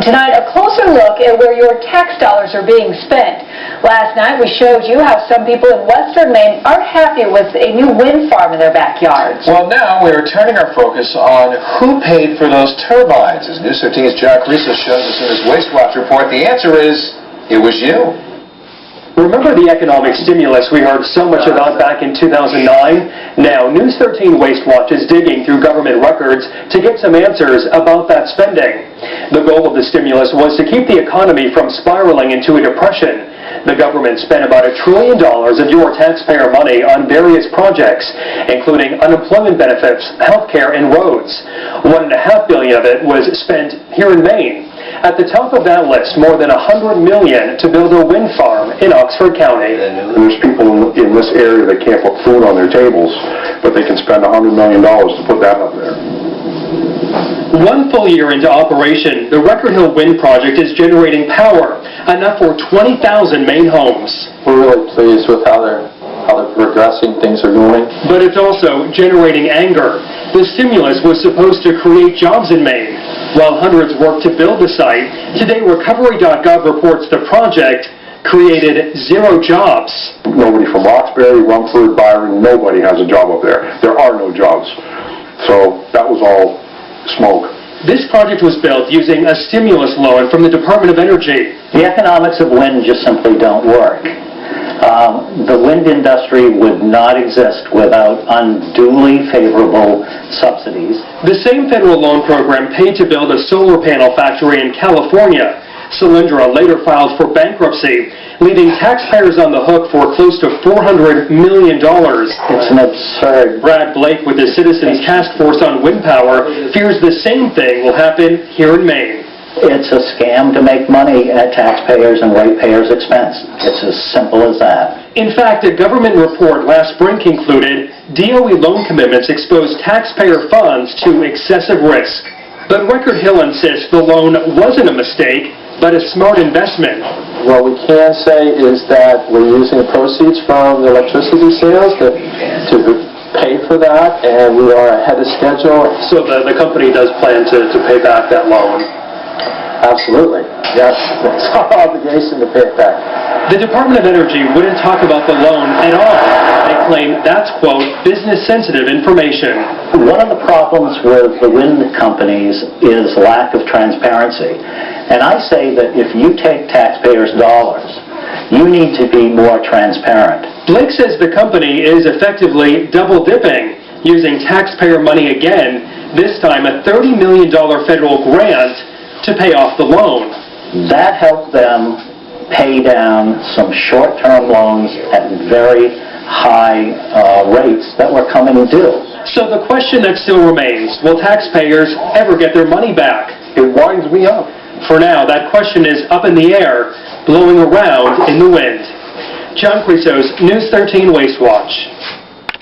Tonight, a closer look at where your tax dollars are being spent. Last night, we showed you how some people in western Maine aren't happy with a new wind farm in their backyards. Well, now we are turning our focus on who paid for those turbines. As News 13's Jack Risa shows us in his Waste Watch report, the answer is, it was you. Remember the economic stimulus we heard so much about back in 2009? Now, News 13 Waste Watch is digging through government records to get some answers about that spending. The goal of the stimulus was to keep the economy from spiraling into a depression. The government spent about $1 trillion of your taxpayer money on various projects, including unemployment benefits, health care, and roads. $1.5 billion of it was spent here in Maine. At the top of that list, more than $100 million to build a wind farm in Oxford County. There's people in this area that can't put food on their tables, but they can spend $100 million to put that up there. 1 full year into operation, the Record Hill Wind Project is generating power, enough for 20,000 Maine homes. We're really pleased with how they're progressing, things are moving. But it's also generating anger. The stimulus was supposed to create jobs in Maine. While hundreds worked to build the site, today Recovery.gov reports the project created 0 jobs. Nobody from Roxbury, Rumford, Byron, nobody has a job up there. There are no jobs. So that was all smoke. This project was built using a stimulus loan from the Department of Energy. The economics of wind just simply don't work. The wind industry would not exist without unduly favorable subsidies. The same federal loan program paid to build a solar panel factory in California. Solyndra later filed for bankruptcy, leaving taxpayers on the hook for close to $400 million. It's an absurd. Brad Blake with the Citizens Task Force on Wind Power fears the same thing will happen here in Maine. It's a scam to make money at taxpayers' and ratepayers' expense. It's as simple as that. In fact, a government report last spring concluded DOE loan commitments exposed taxpayer funds to excessive risk. But Record Hill insists the loan wasn't a mistake, but a smart investment. What we can say is that we're using the proceeds from the electricity sales to pay for that, and we are ahead of schedule. So the company does plan to pay back that loan? Absolutely. Yes, it's our obligation to pay it back. The Department of Energy wouldn't talk about the loan at all. They claim that's, quote, business-sensitive information. One of the problems with the wind companies is lack of transparency. And I say that if you take taxpayers' dollars, you need to be more transparent. Blake says the company is effectively double-dipping, using taxpayer money again, this time a $30 million federal grant to pay off the loan. That helped them pay down some short-term loans at very high rates that were coming due. So the question that still remains, will taxpayers ever get their money back? It winds me up. For now, that question is up in the air, blowing around in the wind. John Crisos, News 13 Waste Watch.